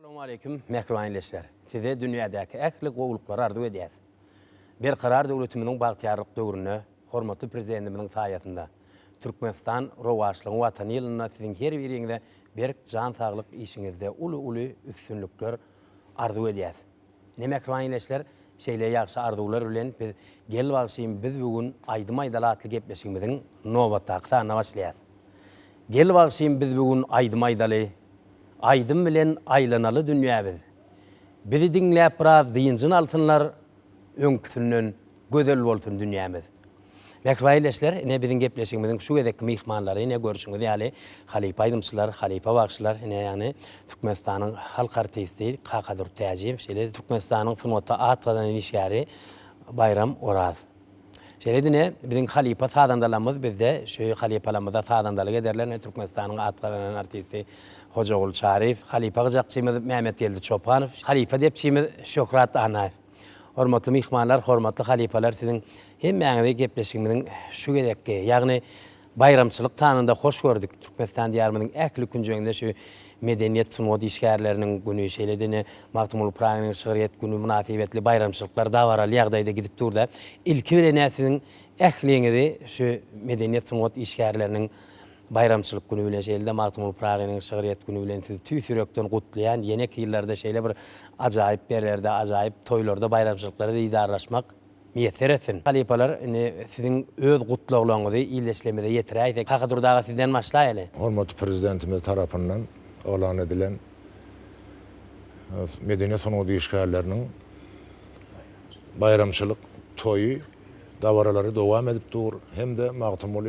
Assalamu alaykum, mehriban ilişler. Size dünyadaki äkli gowlukları arzu edýäs. Bir karar döwletimiziň bagtýarlyk döwrüne, hormatly prezidentimiziň saýatynda Türkmenistan rowaşlygyň watany ýylyna siziň her biriňizde berk jan saglyk işiňizde uly üstünlükler arzu edýäs. Mehriban ilişler, şeýle ýagşy arzuwlar bilen biz gel bagşyň biz bugün aýdymaýdalatly gepleşigimiziň nowbatdaky sanyna başlaýas. Gel bagşyň biz bugün aýdymaýdaly aydın bilen aylanalı dünýäbiz. Bizi diňläp biraz diýinjin alsynlar, öňküsünden gözel bolsun dünýämiz. Mehriban ne biziň gepleşigimiziň şu gedek mihmanlary ne görüşüňiz ýaly Halipa aýdymçylar, Halipa bagşylar, ýani Türkmenistanyň halk artisti Kakadur Täjim, şeýle Türkmenistanyň sunwata atgadan işgäri Bayram Oraz. Şeýledine biziň Halipa sadandalarymyz bizde şu Halipalarymyza sadandalyk ederler. Türkmenistanyň atgadan artisti Hojaul Şarif, Halipa gyjakçymyz Mehmet Geldi Çopanow, Halipa depçimiz Şöhrat Anaýew. Hormatly mihmanlar, hormatly halipalar, siziň hemmäňize gepleşigimiziň şu gedekki, ýagny bayramçylyk tanyna hoş gördük. Türkmenistan diýarymyzyň äkli günjeginde şu medeniýet sunwat işgärleriniň güni, şeýledine Magtymul Pragynyň şygyryýet güni münasibetli bayramçylyklar da baraly ýagdaýda gidip durda. Ilki bilen siziň ähliňizi şu medeniýet sunwat işgärleriniň bayramçylyk güni bilen şeýle Magtymul Pragynyň şygyryýet güni bilen sizi tüýsürekden gutlaýan ýenek ýyllarda şeýle bir ajaýyp berlerde, ajaýyp toýlarda bayramçylyklary diýdarlaşmak miýeser etsin. Halipalar, siziň öz gutluglaryňyzy iýleşlemede ýetiräýsek, Kakadurdaga sizden başlaýaly. Hormatly prezidentimiz tarapyndan olan edilen medeniýet sunwat işgärleriniň bayramçylyk toýu dawaralary dowam edip dur. Hemde Magtymul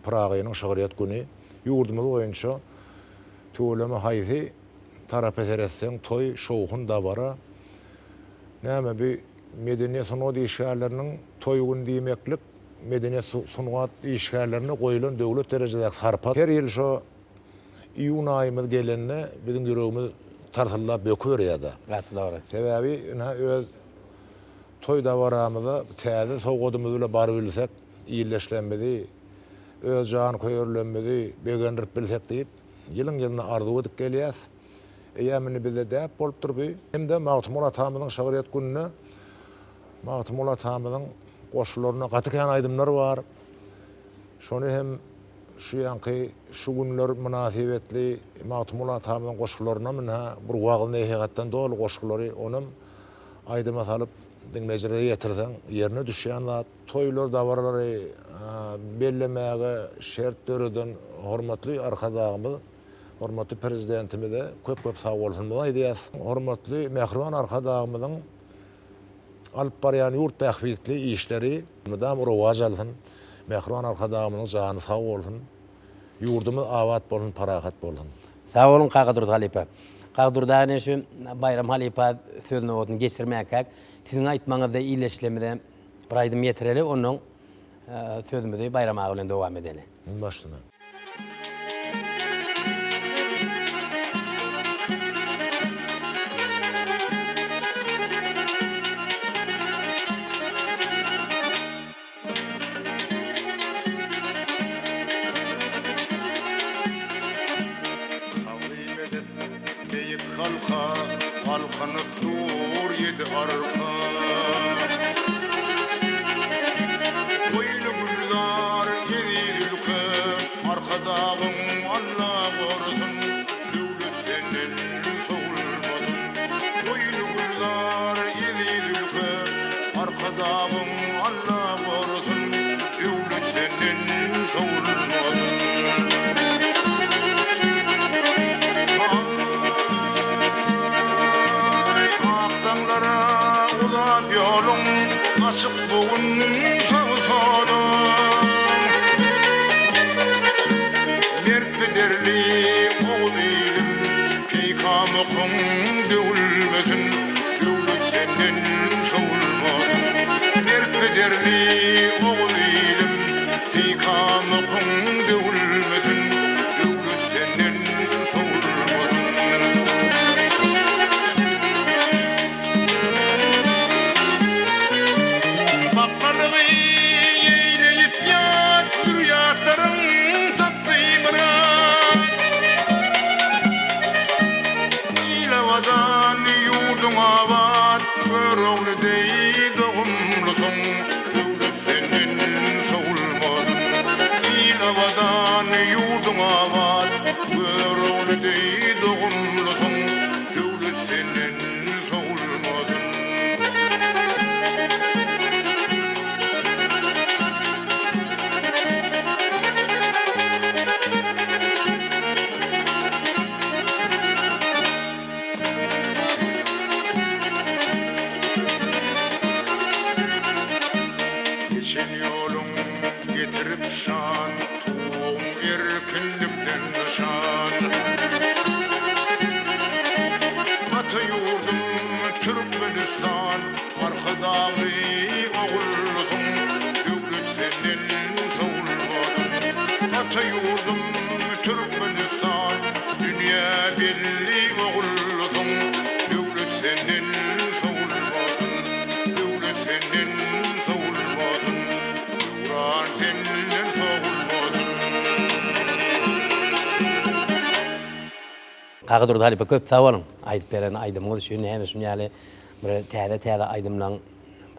Pragynyň şygyryýet güni ýurdumyz boýunça töwleme haýsy tarap edersen toy şowhun dawara. Näme bir medeniýet sunwat işgärleriniň toy gün diýmeklik medeniýet sunwat işgärlerine goýulan döwlet derejedäki sarpat. Her ýyl şo iýun aýymyz gelende biziň ýüregimiz tartylap bökürýärdi. Gatly. Sebäbi öz toy dawaramyza täze sowgadymyz bilen bar bilsek iýleşlenmedi, öz jan köýürlenmedi, begendirip bilsek diýip ýylyň arzu edip gelýäs. Ýamyny bize däp bolup durby. Hemde Magtymul atamyzyň şygyryýet gününe Magtymul atamyzyň goşularyna gatykän aýdymlar bar. Şonu hem şu ýanky şu günler münasibetli Magtymul atamyzyň goşularyna mine bir wagtynda hegatdan dolu goşulary onam aýdyma salyp dinleýijilere ýetirsen ýerine düşýän zat toýlar dawarlary bellemäge şert döreden hormatly arkadaşymyz, hormatly prezidentimize köp sag bolsun diýýäs. Hormatly mehriban arkadaşymyzyň alyp barýan ýurt bähbitli işleri mudam rowaj alsyn. Mehriban arkadaşymyzyň jany sag bolsun. Ýurdumyz awat bolsun, parahat bolsun. Sag bolun Kakadur Halipa. Kakadurda şu Bayram Halipa sözüne otun geçirmekak. Sizin aýtmaňyzda iýleşlemede bir aýdym ýetireli, onuň sözümizi Bayram ağa bilen dowam edeli. Başlyna. Kalkanyp dur ýedi arka. Boynu güllar ýedi ülke, arkadagyň Allah gorusun, döwlet senden sowulmadym. Boynu güllar ýedi ülke, arkadagyň Allah gorusun, döwlet senden sowulmadym. Yolun açık bugün sağ-sağda Merpederli oğul ilim Peykamıkın dövülmesin Dövlet senden savulmadın Merpederli oğul ilim Peykamıkın dövülmesin Dövlet senden savulmadın badan yurdun avat görüğlü değil doğumlusun devlet senin savulmasın il badan yurdun avat görüğlü değil doğumlusun devlet senin savulmasın. Geçen yolun getirip şan, tuğum erkinlikten nişan. Batı yurdum Türkmenistan, arka dağlı oğullusun, devlet senin savulmasın. Batı yurdum Türkmenistan, dünya belli oğullusun, devlet senin savulmasın, devlet senin savulmasın, Kur'an senin savulmasın. Kağı durdu hali köp sağ olun. Aydıp beren aydımız şunu hem şunu yani bir täze aydımlan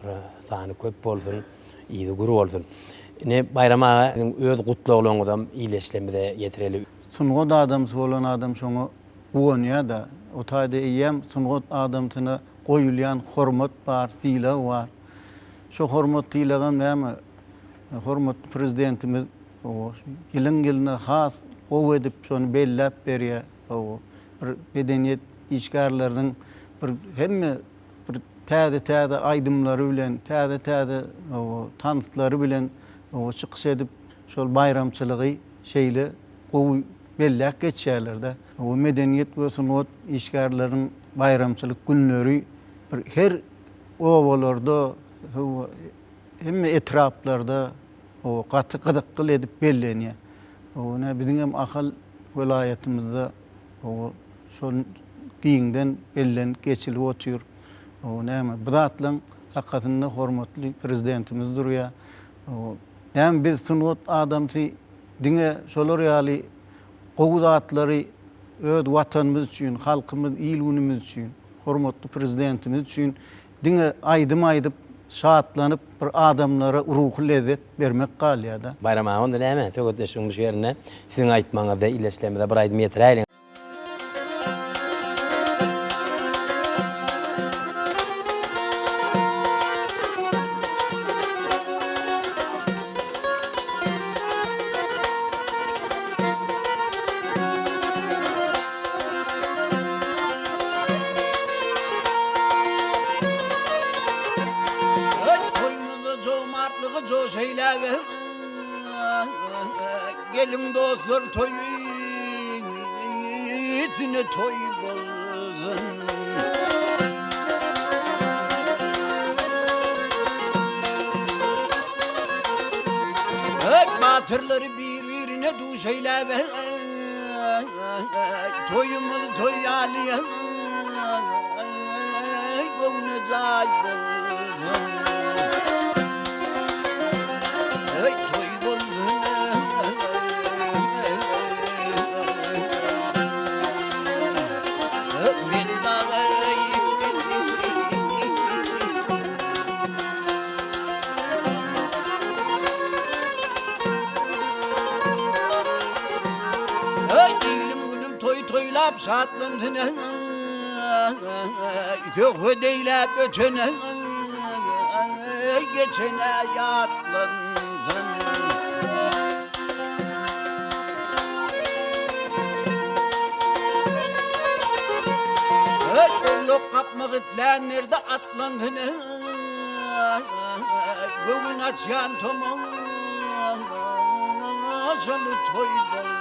bir sany köp bolsun, ýygy guru bolsun. Ne bayrama öz gutlugyňyzdan iýleşlemede ýetireli. Sungut adamsı bolan adam şoňa ugonýa da o taýda eýem sungut adamsyna goýulýan hormat bar, syla bar. Şo hormat sylagan näme? Hormat prezidentimiz o ýylyň has gowy edip şonu belläp berýär. O bir medeniýet işgärläriniň bir hemme bir täze aýdymlary bilen, täze o tanıtlary bilen o çykyş edip şol bayramçylygy şeýle gowy belläp geçýärler-de. O medeniýet we sunut işgärläriniň bayramçylyk günleri bir her owalarda hemme etraplarda o gaty gydykyl edip bellenýär. O näme biziň hem ahal vilayatimizde o şol giňden bellenip geçilip otur. O näme bu zatlaryň sakatynda hormatly prezidentimiz durýar. O näme biz sunut adamsy diňe şolar ýaly gowy zatlary öz watanymyz üçin, halkymyz, ýylgynymyz üçin, hormatly prezidentimiz üçin diňe aýdyp şahatlanyp bir adamlara ruhy lezzet bermek galýa-da. Bayrama onda näme? Tögötde şuňy şerine siziň aýtmaňyzda iýleşlemede bir aýdym ýetiräýin. Gelin dostlar toyuna toy bolsun. Batırları birbirine duş eyleme, toyumuz toyalıya, kovunacak bolsun. Toylap şatlandığını Töhü deylep ötünü Geçene yatlandın Lok kapmak itlenlerde atlandığını Bugün açyan tomon Şalı toylandın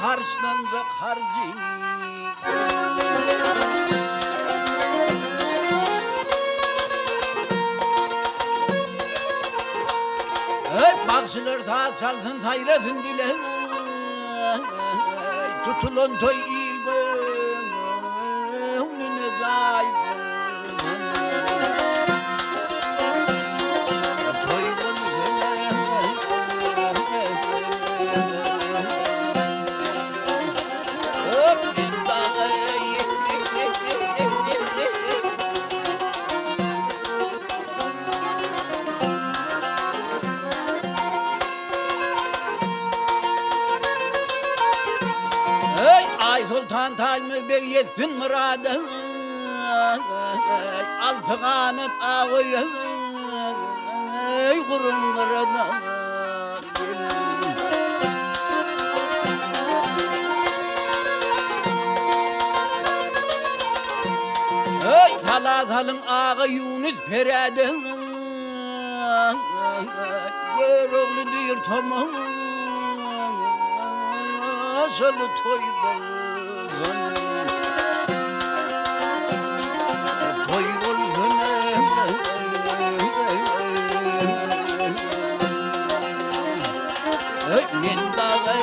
harçlanacak harcı. Hep bakçılar ta çalsın sayratın dile. Tutulun toy ilgin önüne zaybın. Toy hop Ay Sultan Tayyip Bey yetsin muradı. Altı kanat ağıyor kurun kırına. Ay Talatalın ağı Yunus Perede. Gör oğlu diyor tamam. Asıl toy bulsun. Toy bulsun. Min dağı.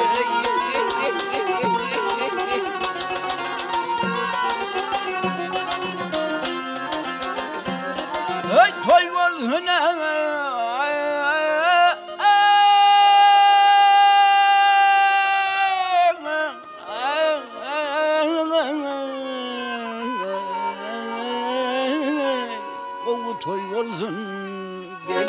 Toy bulsun. Toy olsun gel.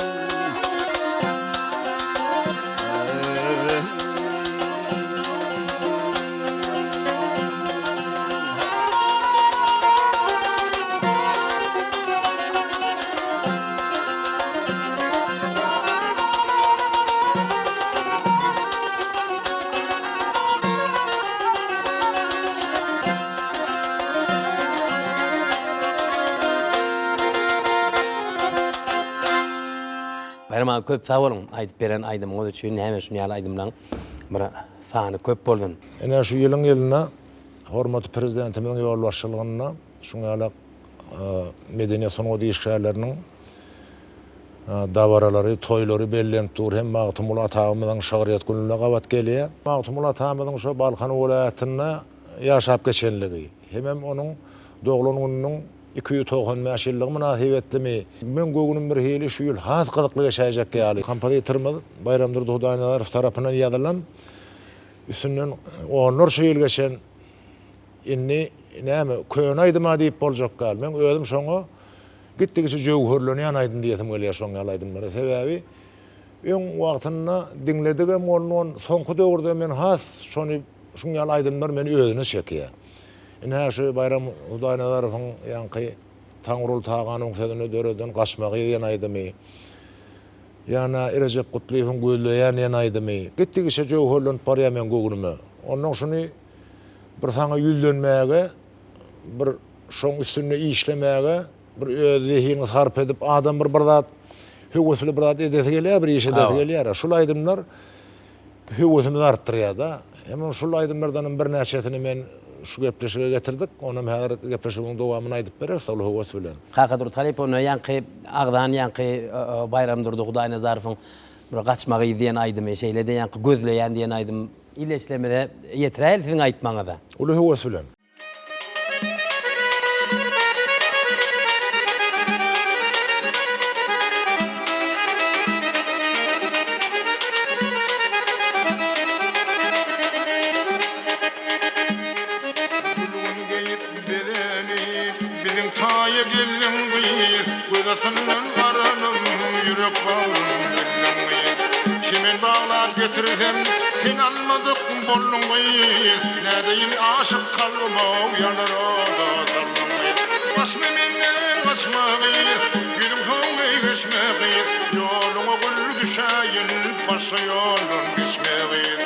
Benim köp sağ olun. Aytıp beren aydım. O da çünkü hemen şunu yal aydımdan bir sahne köp boldun. Ene şu yılın yılına hormatly prezidentimizin yol başçılığına şuňa medeniyet sonugy işgärleriniň davaralary, toýlary bellenip dur. Hem Magtymul Atamyzyň şagyryat gününe gawat gelýär. Magtymul Atamyzyň şu Balkan welaýatyna ýaşap geçenligi. Hem onuň doglan gününiň 295 ýyllyk münasibetlimi. Men gögünüm bir hili şu ýyl has gyzykly geçäjek ýaly. Kompozitorymyz Bayram Durdy Hudaýnazarow tarapyndan ýazylan üstünden onur şu ýyl geçen inni näme köň aýdyma diýip boljak gal. Men özüm şoňa gitdigiçe jöwherlenýän aýdym diýetim gelýär şoň aýdymlara. Sebäbi öň wagtynda diňledigem onun soňky döwürde men has şonu şuňa aýdymlar meni özüne çekýär. Ine şu Bayram Hudaýnazarowyň ýanky Taňrul Taganyň sözüne döreden gaçmagy ýan aýdymy. Ýana Recep Gutluýewiň gözleýän ýan aýdymy. Gitdigiçe jöwherlenip barýar men gögünüme. Onuň şunu bir saňa ýüzlenmäge, bir şoň üstüne işlemäge, bir öz zihini sarp edip adam bir zat höwesli bir zat edesi gelýär, bir iş edesi gelýär. Şol aýdymlar höwesini artdyrýar da. Hem şol aýdymlardan bir näçesini men şu gepleşige getirdik. Onam häzir gepleşigiň dowamyny aýdyp berer, şol höwes bilen. Hakadur talip onu ýanky agdan ýanky Bayram Durdy Hudaýnazarowyň bir gaçmagy diýen aýdymy, şeýlede ýanky gözleýän diýen aýdym ileşlemede ýetirär siziň aýtmaňyza. Ulu höwes bilen. Gözasından karanım, yürek bağrım bildim. Şemen bağlar getirsem, sen almadık bollun gıyır. Nedeyin aşık kalmav, yanar oda sarlım gıyır. Kaçma menden, kaçma gıyır, gülüm soğuğay geçme gıyır. Yoluna gül düşayin, başka yolun geçme gıyır.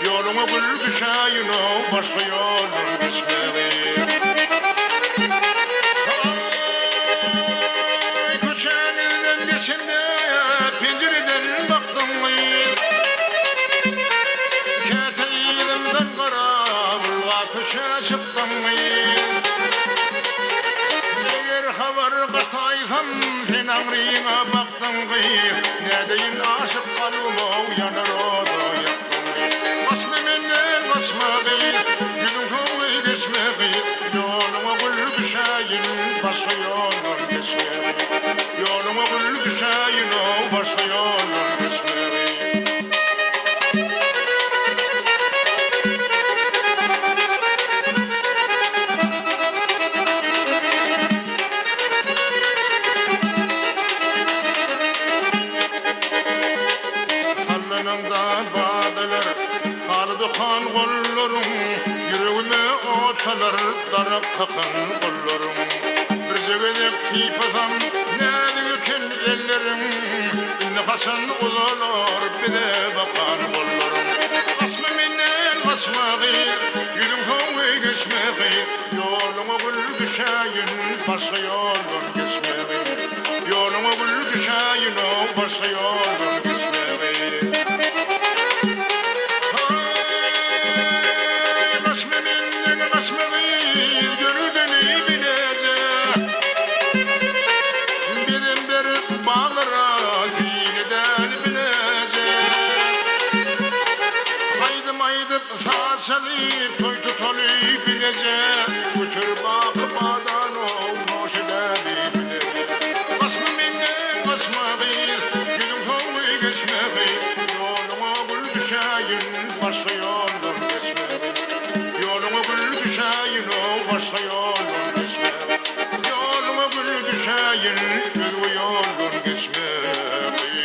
Yoluna gül düşayin, başka yolun geçme gıyır. Geçimde pencereden baktım gıyır. Keteylimden kara düşe çıktın eger haber qataysam sen ağrıyına baktın ne deyin aşık kalbıma uyanır o da yaktın basma menden basma yüzüm soğuğu geçme yoluma gül düşeyin başka yollar geçme yoluma gül düşeyin o başka yollar geçme Salar darak kakan kollarım bir cegedek tipasam nädigi ken ellerim nefesin uzalar bide bakan kollarım asma menden basmağı yüzüm soğuğu geçmeği yoluma gül düşeyin başka yoldan geçmeği yoluma gül düşeyin o başka yoldan geçmeği Saçalı toy tutalı bilece götür bakmadan olmuş edebi bilece basma menden basma gülüm soğuğu geçmeği yoluma gül düşeyin başka yoldan geçmeği yoluma gül düşeyin o başka yoldan geçmeği yoluma gül düşeyin bir yoldan geçmeği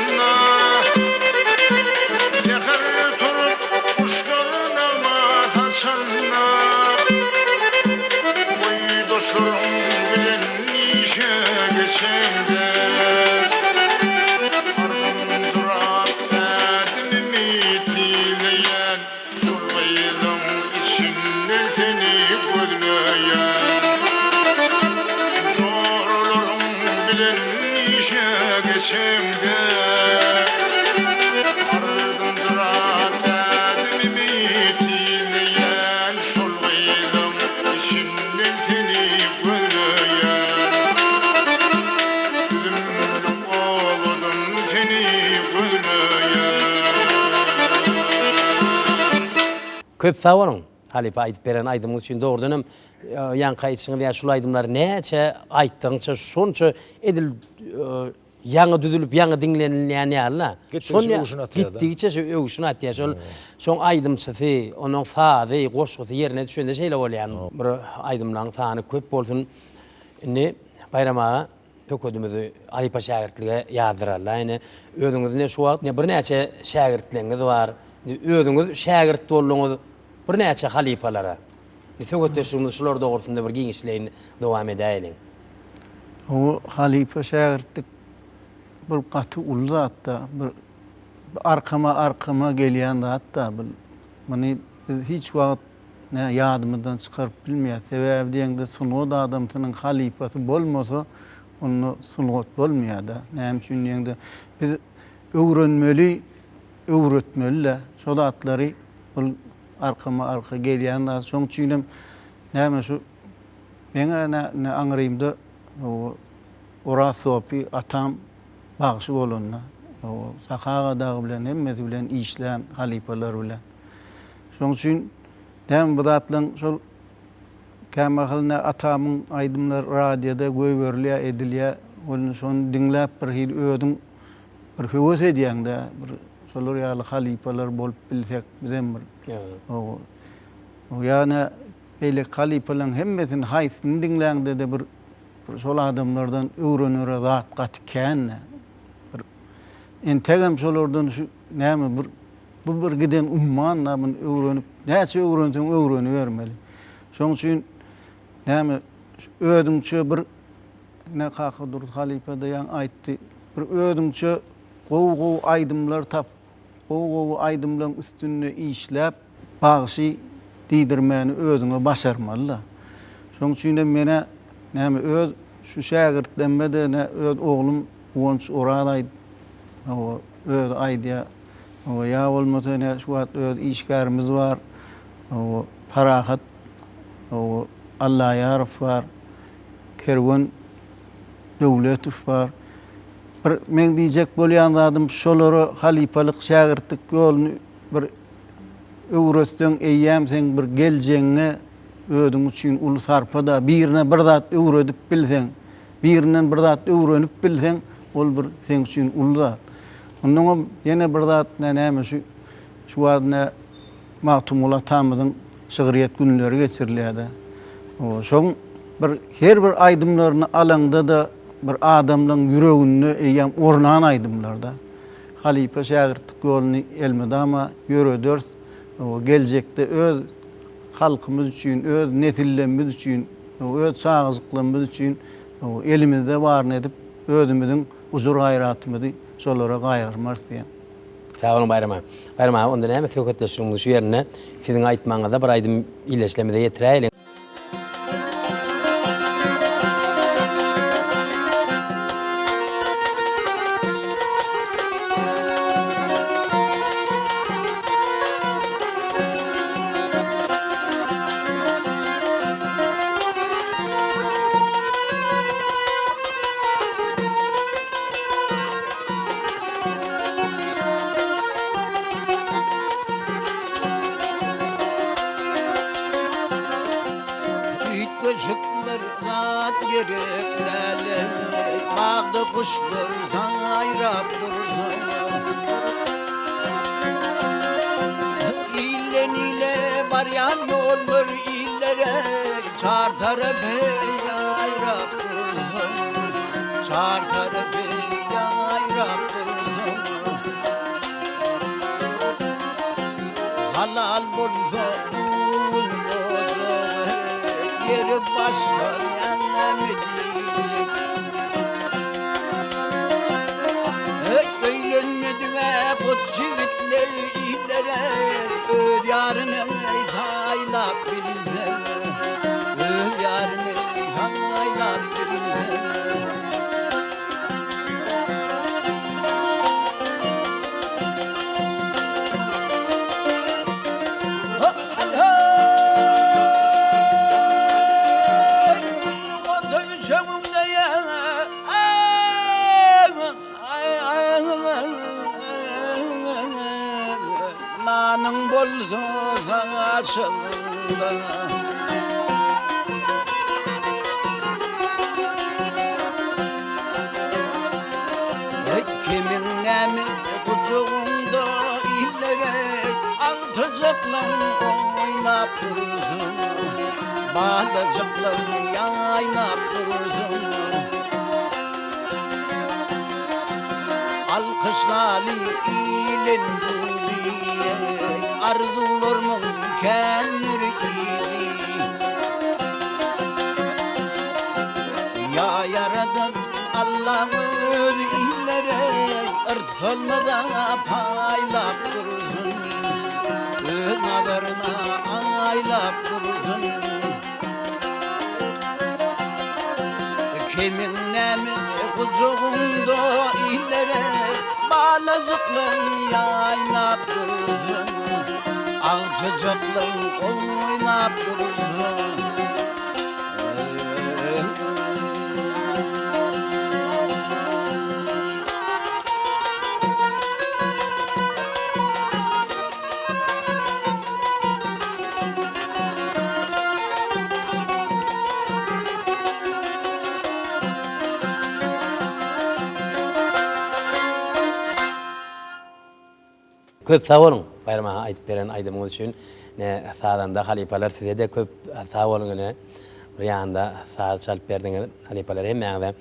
saçanna Seher turup kuşlarına saçanna Oy dostlarım bilen işe geçende Ardım durap edimimi tileyen Şurbayılım içinde seni gözleyen Zorlarım bilen işe geçende Ardım durap edimimi tileyen Şurbayılım içinde seni gözleyen Üzümlüm oğlum seni gözleyen Köp sağ olun. Halife aytıp beren aydımız üçün doğrudan yankı içini veya şul aydımlar neçe ayttıngça şonça edil yaڭı düzülüp yaڭı dinlenilýän ýaly. Gitdigiçe öwüşüni atýar da. Gitdigiçe şu öwüşüni atýar. Şoň aydymçysy, onuň fazy, goşgusy ýerine düşende şeýle bolýan. Bir aydymlaryň sany köp bolsun. Ne bayrama töködümizi Alipa şägirtlige ýazdyralar. Ýani özüňiz ne şu wagt ne bir näçe şägirtleriniz bar. Özüňiz şägirt bolýaňyz bir näçe halipalara. Töködüşimiz şular dogrusynda bir giňişleýin dowam edäýin. O halife şägirtlik bir gaty ul zatda, bir arkama gelýän zatda, many biz hiç wagt ne ýadymyzdan çykaryp bilmeýär. Sebäbi diýende sunugat adamsynyň halifasy bolmasa, onu sunugat bolmaýar da. Näme üçin diýende biz öwrenmeli, öwretmeli, şo zatlary ol arka gelýän zat. Şoň üçin näme şu meňe ne aňyrymda o Orasopi atam bagşy bolanna. O Sakaga dagy bilen hemmeti bilen işlän halipalar bilen. Şoň üçin näme bu zatlaryň şol kämahylna atamyň aydymlar radioda göýberilýär edilýär. Onu şonu dinläp bir hil ödüň bir höwes edýäňde bir şolar ýaly halipalar bolup bilsek bizem bir. O ýani beýle halipalaryň hemmetini haýsyny dinläňde de bir şol adamlardan öwrenýär zat gatykän. Bir entegem şolardan şu näme bu bir giden umman namyn öwrenip näçe öwrensen öwrenibermeli. Şoň üçin näme ödüňçe bir ne Kakadur halipa da yan aýtdy. Bir ödüňçe gow aydymlar tap, gow aydymlaryň üstünde işläp bagşy diýdirmäni özüňe başarmaly. Şoň üçin mene näme öz şu şägirtlenmede ne öz oglum Gonç Oradaý o öz aýdýa o ýa bolmasa ne şu wagt öz işgärimiz bar. O Parahat o Allah Yarif var. Kerwan Döwletow var. Bir men diýjek bolýan zadym şolary halipalyk şägirtlik ýoluny bir öwretden eýýäm sen bir geljeňe ödüň üçin ulu sarpada birine bir zat öwredip bilseň, birinden bir zat öwrenip bilseň, ol bir sen üçin ulu zat. Ondan ýene bir zat näme şu wagtda Mahtumullah Tamyzyň şygyryýat günleri geçirilýärdi. O şoň bir her bir aydymlaryny alaňda da bir adamlaryň ýüreginde eýýäm ornan aydymlarda. Halipa şägirtlik ýoluny elmedama ýöredür. O geljekde öz halkymyz üçin, öz nesillerimiz üçin, öz sağızlyklarymyz üçin elimizde barny edip özümiziň uzur gaýratymyzy şolara gaýarmak diýen. Sağ olun Bayrama. Bayrama, onda näme tökötleşigimiz şu ýerine siziň aýtmaňyza bir aýdym ileşlemede ýetiräýin. Küçükler zat gereklerle Bağda kuşlar sayrap durdu İlle nile varyan yollar illere Çar tarafı yayrap durdu Çar tarafı yayrap durdu halal bolsa bugün bozu yeri başka yanım diyecek. Öğlenmediğine kut yiğitler illere öd yarını haylap bilsen öd yarını haylap bilsen. Nanın boldu sana çıldı. Kimin nemi kucağında illere altıcaklar oynap dursun. Bağlacaklar yaynap dursun. Alkışlarla ilin buliye arzular mümkündir idi. Ya yaradan Allah'ın illere ırtılmadan paylap dursun. Öğünlerine aylap dursun. Kimin nemi kucağında illere balazıklar yaynap dursun. Altıcaklar oynap dursun. Köp sağ olun. Bayrama aytıp beren aydımınız üçün. Sağdan da halipalar size de köp sağ olun. Riyanda sağ çalıp berdiniz halipalar hem yani.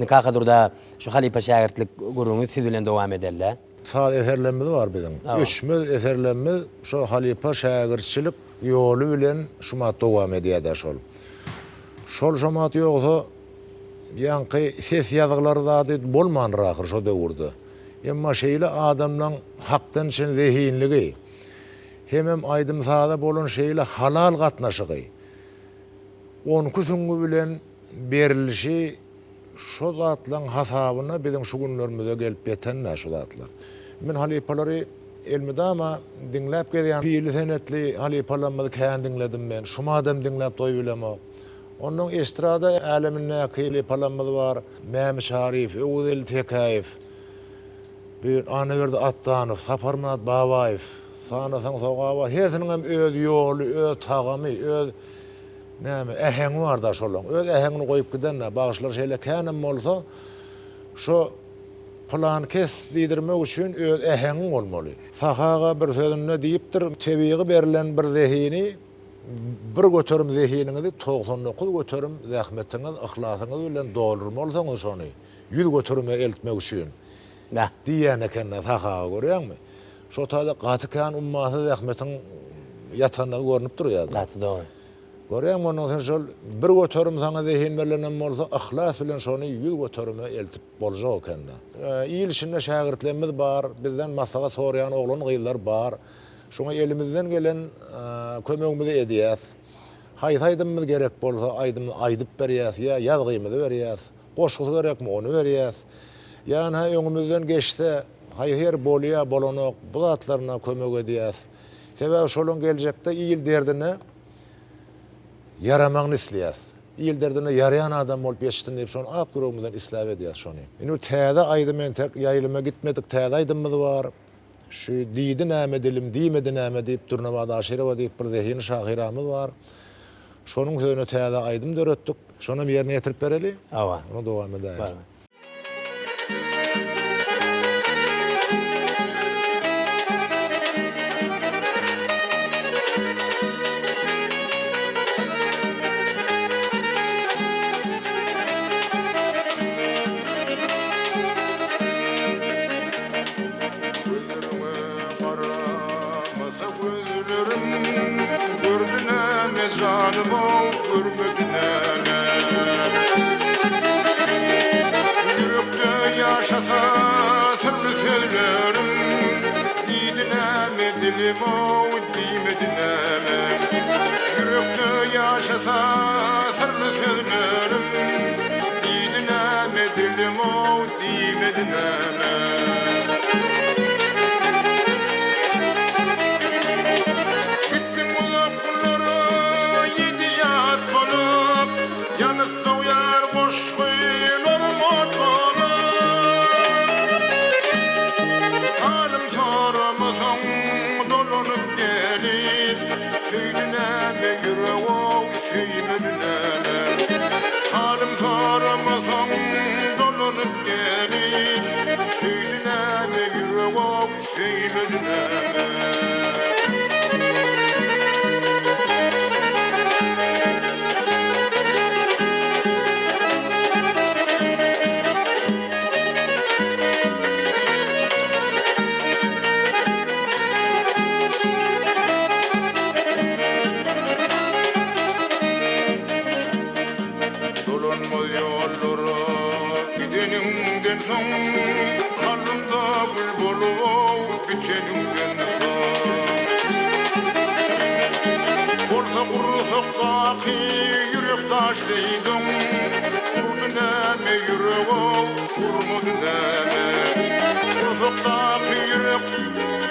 Kakadurda şu halipa şagirtlik gururunuz siz bilen devam ederler. Sağ eserlenmesi var bizim. Üçmüz eserlenmez şu halipa şagirtçilik yolu bilen şumat devam edýär şol. Şol şumat ýoksa ýanky ses ýazgyklary da bolman rahyr şo döwürde. Emma şeýle adamlaň hakdan için zehinligi, hemem aýdym sağda bolan şeýle halal gatnaşygy, on küsüňi bilen berilişi şo zatlaň hasabyna bizim şu günlerimizde gelip ýetenler şo zatlar. Men halipalary elmidama dinläp gelýän pili senetli halipalanmady kän dinledim men. Şuma adam dinläp doý bilemok. Onun estrada aleminde halipalanmady bar. Mämi Şarif, Ewzel Tekaýew, bir Anaverde Attanow, Saparmat Babaýew, sanasaň sogawa hesiniň hem öz ýoly, öz tagamy, öz näme äheňi bar da şolaň. Öz äheňini goýup gidenler, bagşlar şeýle känem bolsa, şo plan kes diýdirmek üçin öz äheňi bolmaly. Sahaga bir sözüne diýipdir, tebiği berilen bir zehini, bir götürüm zehiniňizi 99 götürüm zähmetiňiz, ihlasıňyz bilen doldurmalysyňyz şonu. 100 götürüme eltmek üçin. Diýen ekenler sahaga görýärmi? Şo taýda gatykan ummaty zähmetiň ýatanlygy görünüp durýar. That's doğru. Görýärmi onuň şol bir götürüm saňa zehin berlenen bolsa, ihlas bilen şonu 100 götürüme eltip boljak ekenler. Ýyl içinde şagirtlerimiz bar, bizden masaga soraýan oglan gyýlar bar. Şoňa elimizden gelen kömegimizi edýäs. Haýsaýdymyz gerek bolsa aýdymyzy aýdyp berýäs, ýa ýazgymyzy berýäs. Goşguly gerekmi onu berýäs. Ýani öňümizden geçse haýher bolýa bolanok bu zatlaryna kömek edýäs. Sebäbi şolaň geljekde ýyl derdine yaramagyny isleýäs. Ýyl derdine yarayan adam bolup ýetişdim diýip şonu ak ýüregimizden islap edýäs şonu. Indi täze aýdym men tek ýaýlyma gitmedik, täze aýdymyz bar. Şu diýdi näme dilim, diýmedi näme diýip durnabada aşyra diýip bir zehini şahyramyz bar. Şonuň sözüne täze aýdym döretdik. Şonu ýerine ýetirip bereli. Awa. Onu dowam edäýär. Gözlerime karamasa gözlerim canımı görmediler. Yürekte yaşasa sırlı sözlerim, didineme dilimo dimedineme. Yürekte yaşasa sırlı sözlerim, didineme dilimo dimedineme. Gittim ulup kulları yediyat bolup, yanıp doyar boş koyun olmut bolup. Halim sormasın dolunup gelip, söylüneme yüreğim söylüneme. Halim sormasın dolunup gelip, söylüneme yüreğim söylüneme. Dolanmaz yollara gidenimden son, karnımda bülbül bitenimden son. Olsa kursak baki yürek taşlaydım, kurdun eme yüreğim kurmadın eme. Kursak baki yürek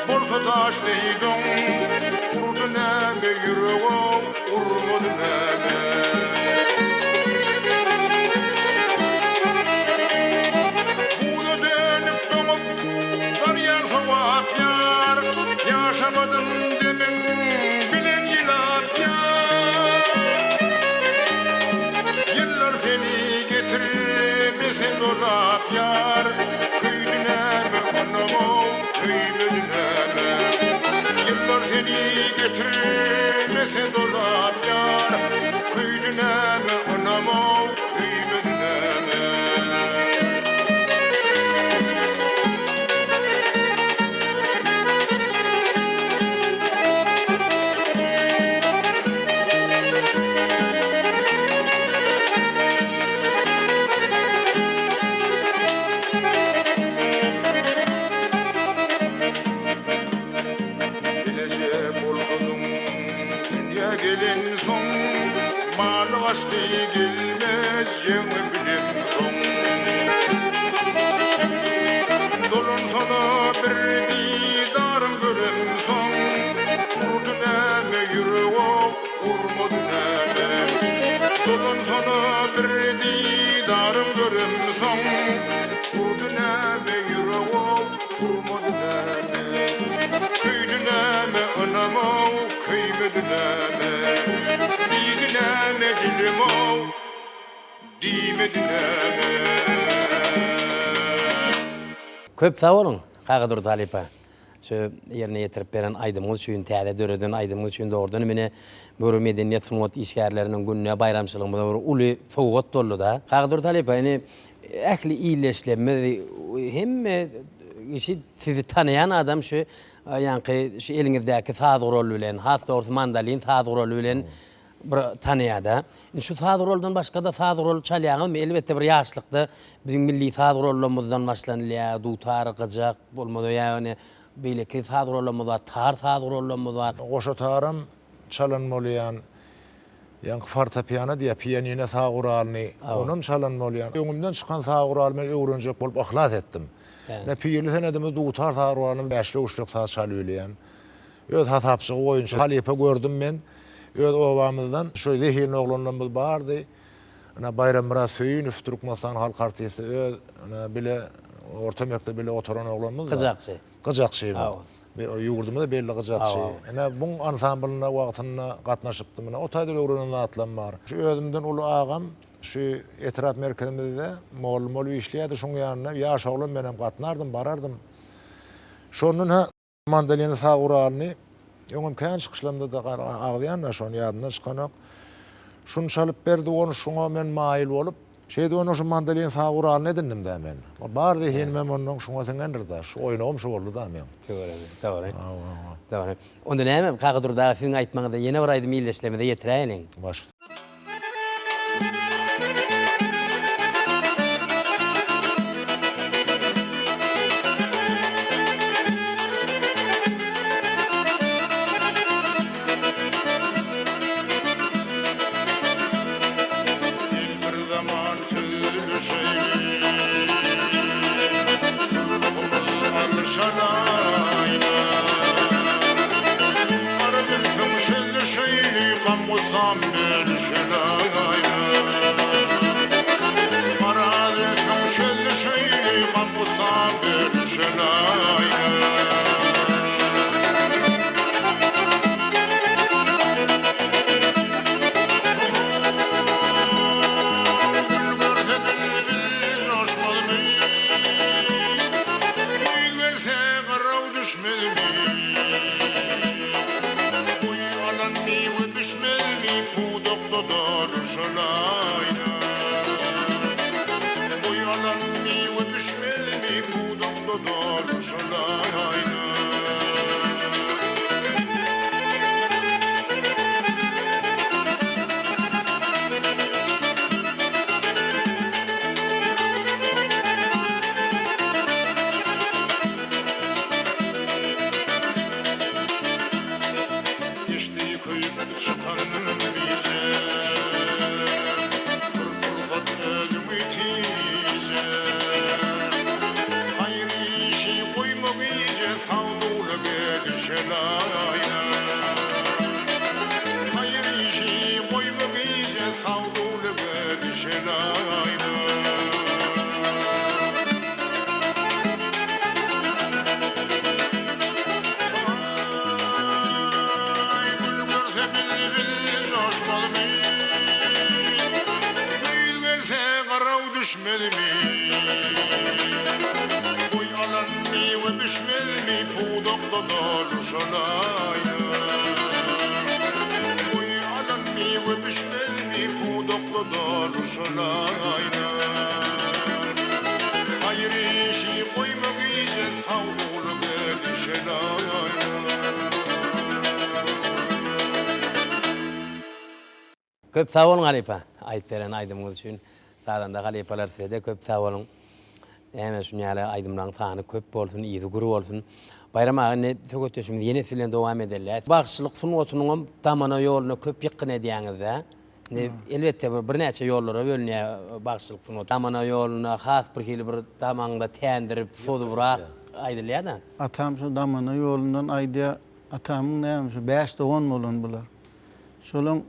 olsa taşlaydım, kurdun eme yüreğim kurmadın eme. Yaşamadım demin bilen yılap yar. Yıllar seni getirmesin dolap yar. Kıydıneme anamı, kıydıneme. Yıllar seni getirmesin dolap yar. Kıydıneme anamı, kıydıneme. Gelecek olmadım dünya gelin son, malı açtı gelmez yeni bilim son. Dolun sana bir didarım görüm son, vurdun eme yüreğim vurmadın eme. Dolun sana bir didarım görüm son, vurdun eme yüreğim vurmadın eme. Kıydıneme anamı, kıymedineme. Didineme dilimo, dimedineme. Köp sağ olun Kagadur Talipa. Şu yerine yetirip beren aydımız şuyun täze döredin aydımız şuyun doğrudan mene böyle medeniyet sunat işgärlerinin gününe bayramçılığımızda ulu fowgat doldu da. Kagadur Talipa yani ähli iyileşlenme hem işi sizi tanıyan adam şu yani şu elinizdeki sağ rol bilen, hasta orta mandalin sağ rol bilen tanıyada. Şu sağ roldan başka da sağ rol çalyanım elbette bir yaşlıkta bizim milli sağ rolumuzdan başlanılıyor, dutar kızak olmadı yani böyle ki sağ rolumuz var, tar sağ rolumuz var. Oşo tarım çalınmalıyan, yani fortepiyano diye piyanine sağ uralını, onun çalınmalıyan. Öňümden çıkan sağ uralını ben öğrenecek bolup ahlat ettim. Ne piyirli senedimiz dutar sağ uralını beşli uçluk sağ çalıyolayan. Öz hatapçı oyuncu Halipe gördüm ben. Öz ovamızdan şu Zehir'in oğlanlarımız vardı. Bayram Murat Söyünüf Türkmenistan Halk Artisti öz bile orta mektebinde oturan oğlanımız var. Kızakçı. Kızakçı. Yurdumda belli Kızakçı. Bu ansamblına wagtyna gatnaşypdym. O taýda öwrenen atlan bar. Şu özümden ulu ağam şu etiraf merkezimizde mol işleýärdi. Şoň ýanyna ýaş oglan menem gatnardım, barardım. Şonun mandalini sağ uralny öňüm kän çykyşlarymda da agdýan şonu ýadymdan çykanak. Şunu çalıp berdi, onu şuna men mail bolup Şeyde onu şu mandalin sağ Kur'an ne dindim da men. Bar diýen men onun şoňa teňendir da şu oýnagym şu boldy da men. Doğru. Doğru. Onda näme kagydyrda siziň aýtmaňyzda ýene bir aýdym ýylleşlemede ýetiräýin. Baş. Bir zaman sözlü şeyli alışanayna Ara bir köşeli şeyli kamuzam belşelayna Ara bir köşeli şeyli kamuzam belşelayna Düşmedimi Uy alan mi ve düşmedimi Pudokta daruşalayna Uy alan mi ve düşmedimi Pudokta daruşalayna Hayır işi koymak iyice Savdulu gelişelayna Köp sağ olun Halipa. Aýtlaryny aýdymyňyz üçin. Sağdan halipalar size köp sağ olun. Hemen şu ýaly aýdymlaryň sany köp bolsun, ýygy guru bolsun. Bayram agyny tökötüşimiz ýene silen dowam edeler. Bagşylyk sunwatynyň tamana ýoluna köp ýykyn edýäňizde, elbetde bir näçe ýollara bölünýär bagşylyk sunwaty. Tamana ýoluna has bir hili bir tamanda tändirip, sozubrak aýdylýar da. Atam şu damana ýolundan aýdýa, atamyň näme şu 5-10 bolan bular. Şolaň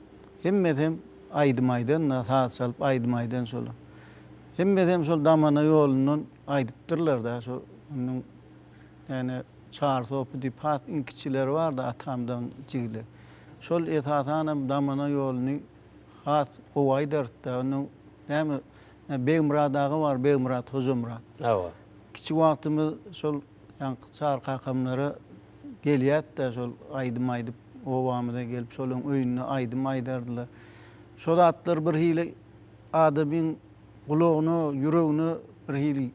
hemmedem aýdymaydan, saat salyp aýdymaydan şol. Hemmedem şol damana ýolundan aýdypdyrlar da şu onun ýani çar topu diýip hat inkiçileri bar da atamdan jigli. Şol etatanam damana ýoluny has gowaýdyrdy da onun näme Beýmurad agy bar, Beýmurad Hozumrad. Awa. Kiçik wagtymyz şol ýa çar kakamlara gelýär da şol aýdym owamyza gelip şolaň öýüne aýdym aýdardylar. Şol atlar bir hili adamyň gulagyny, ýüregini bir hili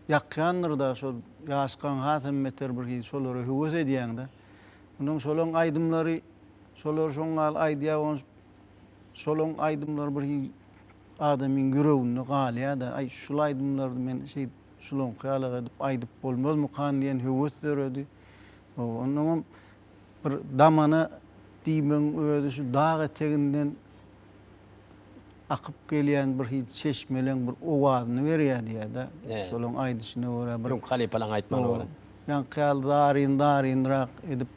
ýakýandyr da şol ýaşkan hatam meter bir hili şolary höwes edýäň da. Onuň şolaň aýdymlary, şolar şoňal aýdýan, şolaň aýdymlar bir hili adamyň ýüregini galýa da. Ay şol aýdymlary men şolaň hyýaly edip aýdyp bolmazmy kan diýen höwes deredi. Onuň bir damana diýmeň öýde şu dağ eteginden akyp gelýän bir hiç çeşmeleň bir owazyny berýär diýär-de. Şolaň aýdyşyna görä bir Halipalaň aýtmagy bar. Ýa kyal darin-darinrak edip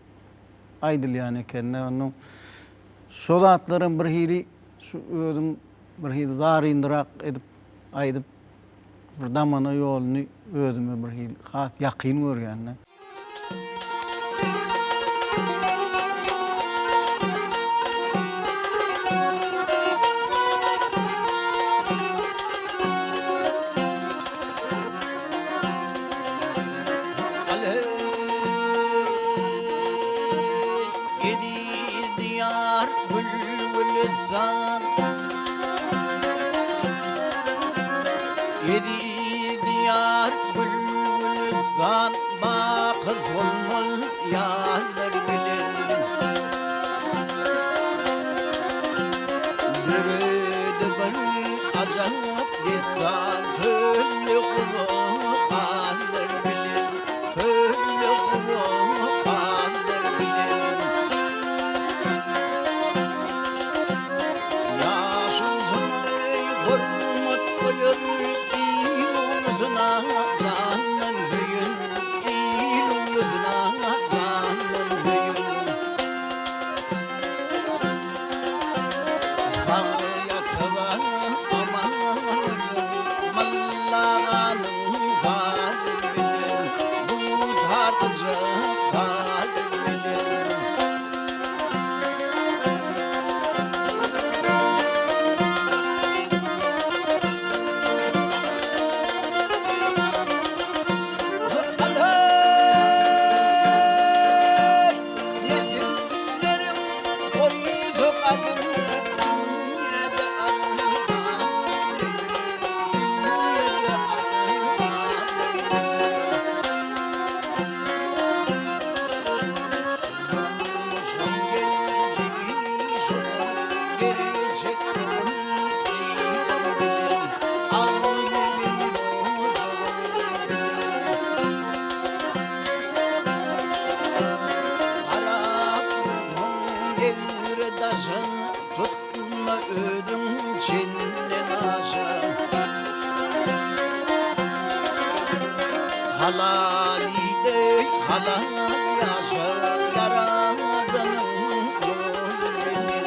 aýdylýan eken. Onuň şol atlaryň bir hili şu öýdüň bir hili darinrak edip aýdyp bir damana ýoluny özüme bir hili has ýakyn görýän. yaller bilir. Nerede bir azap dikkat kölle kulu kader bilir. Kölle kulu kader bilir. Ya sultanay hürmet koyur ilunuzuna cannen zeyün. İlunuzuna cannen zeyün. Tutma ödüm çinlen aşağı. Halali de halal yaşa, yaradanın yolu bilir,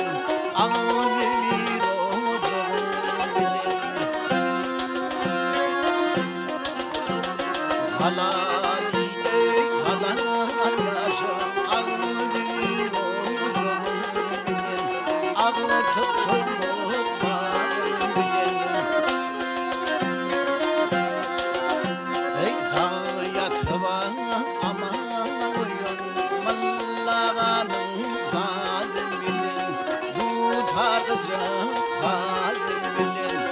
ağzı bir ocağı bilir. Halali de halal yaşa, ağzı bir ocağı bilir, ağzı tutulur bağır bilir. Ey hayat var aman uyun, mallağanın kadir bilir, bu tarcı kadir bilir.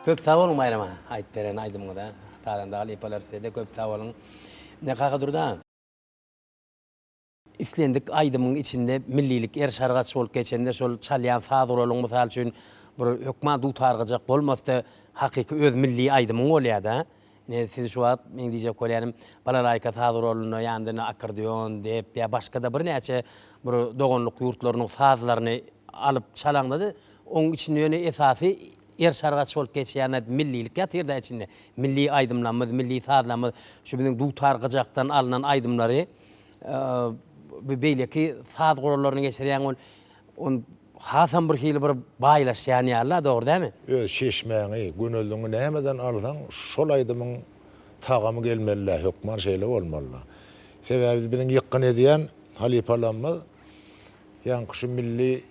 Köp sağ olun bayrama. Ayıp veren aydımı da. Sağdan da yapalar size de köp sağ olun. Ne kakadır da? İslendik aydımın içinde millilik er şargaç olup geçende şol çalyan sadır olun misal üçün bir hükman du targıcak bolmazsa hakiki öz milli aydımın olya da. Ne siz şu an men diyecek kolyanım balalayka sadır olunu yandına akordeon deyip ya başka da bir neçe bir doğanlık yurtlarının sazlarını alıp çalanladı. Onun için yönü esası er şargaç olup geçen millilik yatırda içinde. Milli aydımlanma, milli sazlanma şu bizim du targıcaktan alınan aydımları beyleki saz qorallarını geçiren on hasan bir hili bir baylaş yani Allah doğru değil mi? Öz şeşmeği, günöldüğünü nemeden alsan, şol aydımın tağamı gelmeli, hükman şeyle olmalı. Sebebi bizim yıkkın ediyen halipalanmaz. Yankı şu milli,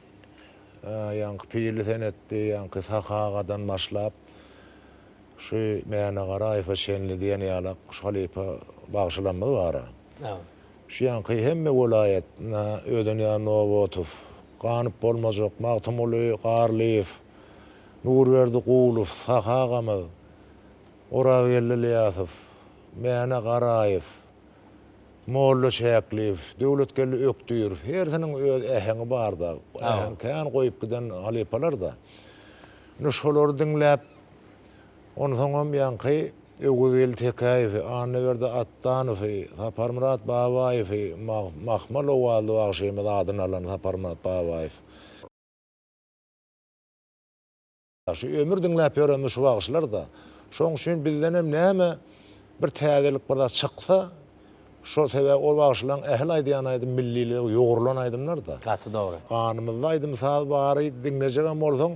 yankı piyirli senetti, yankı sakağadan başlap, şu meyana gara ayfa şenli diyen yalak, şu halipa bağışlanmaz var. Evet. Şu yankı hemme vilayet, ödün ya Novotov, Kanıp Bolmazok, Mağtumulu, Qarliyev, Nurverdi Qulov, Sakağamız, Oravelli Liyasov, Meyana Qarayev, Molla Şäkliyev, Döwletgelli Öktüýür, hersinin öz äheňi bar da, äheň kän goýup giden halipalar da. Nu şolary dinläp, onu soňam ýanky Öwgüzel Tekaýew, Anneberdi Attanow, Saparmurat Babaýew, Mahmalow aldy wagşymy adyny alan Saparmurat Babaýew. Şu ömür dinläp ýörenmiş şu wagşylar da. Şoň üçin bizden hem näme bir täzelik bir çyksa, şo sebäp o wagşylaryň ähli aýdýan aýdym millili ýogurlan aýdymlar da. Katı doğru. Kanymyzda aýdym saz bary dinlejegem bolsaň,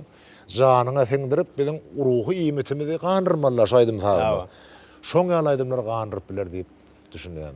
janyňa siňdirip biziň ruhy iýmitimizi gandyrmalar şu aýdym sazy. Şoň ýaly aýdymlar gandyryp biler diýip düşünýän.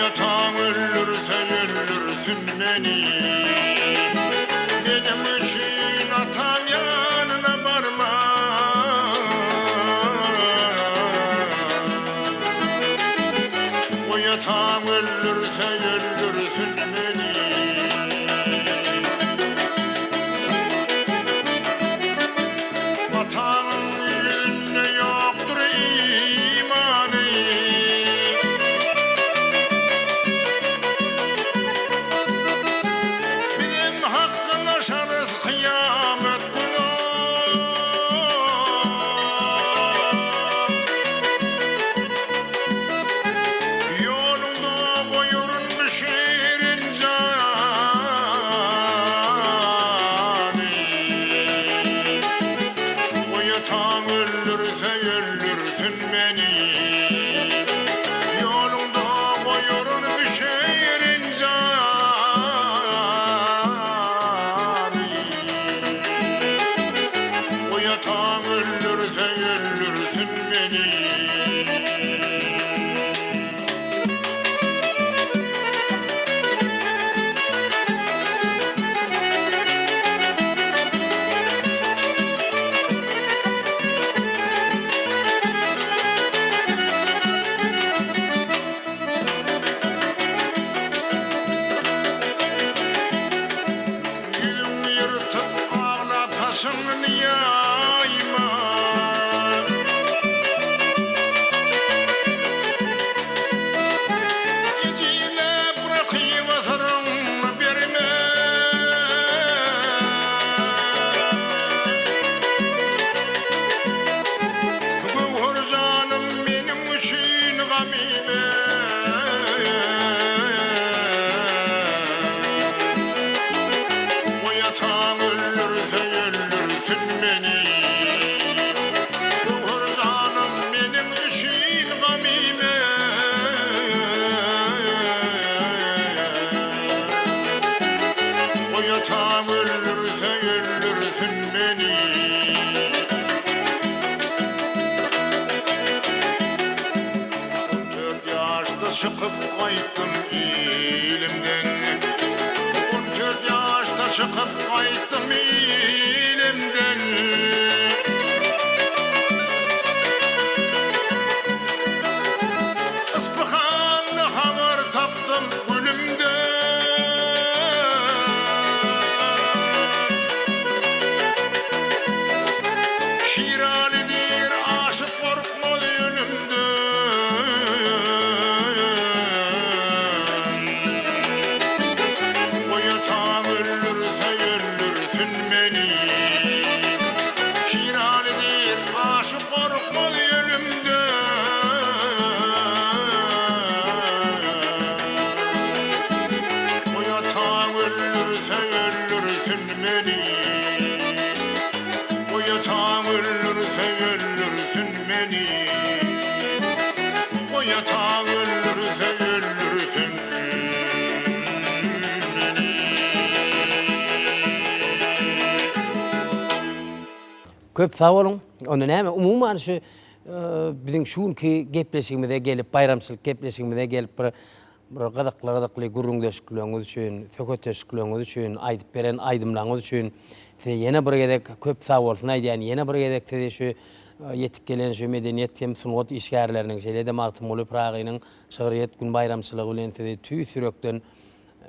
yatağın öldürse öldürsün beni. Benim için atam yanına varma. O yatağın öldürse öldürsün beni. Vatanın yüzünde yoktur imanı. Bizim hakkılaşarız kıyamet günü. Yolunda koyurun şiirin canı. O yatağın öldürse öldürsün beni. Yolunda koyurun şiirin canı. O yatağın öldürse öldürsün beni. Yüzüm yırtıp ağlatasın niyayma. İciyle bırakayım asarım berime. Gavur canım benim için gamime. O yatağın öldürse öldürsün beni. Gavur canım benim için gamime. O yatağın öldürse öldürsün beni. 14 yaşta çıkıp kayıttım ilimden. 14 yaşta çıkıp kayıttım ilimden. Ispahan'da haber taptım gülümden. Şiralidir aşık korkmadı ölümden. O yatağın öldürse öldürsün beni. Şiralidir aşık korkmadı ölümden. O yatağın öldürse öldürsün beni. O yatağın öldürse öldürsün beni. O yatağın öldürse öldürsün beni. Köp sağ olun. Onu näme umuman şu bizim şunki gepleşigimizde gelip bayramçılık gepleşigimizde gelip bir gadakly gurrundaşyklığınız üçin, sököteşikliğiniz üçin, aýdyp beren aýdymlaryňyz üçin size ýene bir gedek köp sağ bolsun aýdýan. Ýene bir gedek size şu yetip gelen şu medeniýet hem sungat işgärleriniň şeýle-de magtym bolup Pragynyň şahryet gün bayramçylygy bilen size tüý sürekden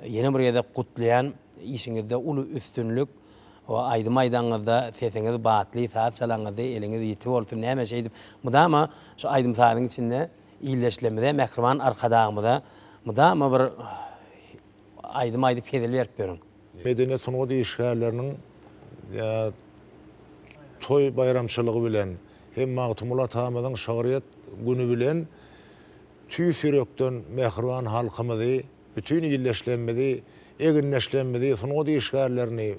ýene bir gedek gutlaýan işiňizde uly üstünlük o aýdym aýdaňyzda sesiňiz batly, saat salaňyzda eliňiz ýetip bolsun näme şey edip. Mudama şu aýdym saýanyň içinde iýleşlemede Mehriban arkadağımda mudama bir aýdym aýdyp pedel berip berin. Medeniýet sungat işgärleriniň ya toy bayramçylygy bilen hem Magtymul Atamyň şahryet günü bilen tüý sürekden Mehriban halkymyzy bütün iýleşlemedi, eginleşlemedi sungat işgärlerini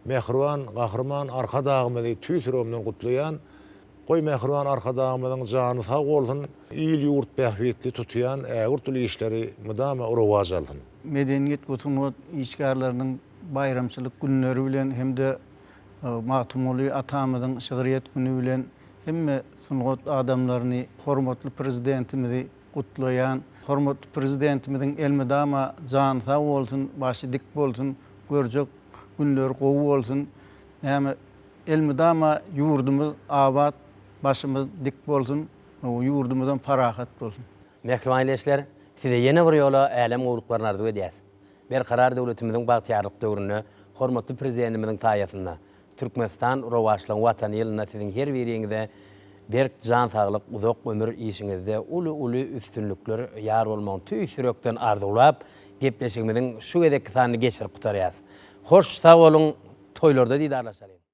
Mehriban gahrman arkadağymyzy tüý sürekden gutlaýan Goý Mehriban arkadağymyzyň jany sag bolsun, ýyl ýurt bähwetli tutýan ägirtli işleri mudama rowaj alsyn. Medeniýet gutungat işgärleriniň bayramçylyk günleri bilen hem de Magtymul Atamyň şahryet günü bilen hemme sungat adamlaryny hormatly prezidentimizi kutlayan, hormatly prezidentimizin elmedama jan sağ bolsun, başı dik bolsun, görjek günler gowy bolsun. Näme elmedama yurdumuz abad, başımız dik bolsun, o yurdumuzdan parahat bolsun. Mehriban ileşler, size yeni bir yola alem gowluklarını arzu edýäs. Berkarar döwletimiziň bagtyarlyk döwrüne, hormatly prezidentimizin taýyatynda Türkmenistan rowaşlygyň watany ýylyna siziň her biriňizde berk jan saglyk, uzak ömür işiňizde uly üstünlükler ýar bolmagyny tüý sürekden arzulap, gepleşigimiziň şu gedek sanyny geçirip gutarýas. Hoş sag bolun, toýlarda diýdarlaşalım.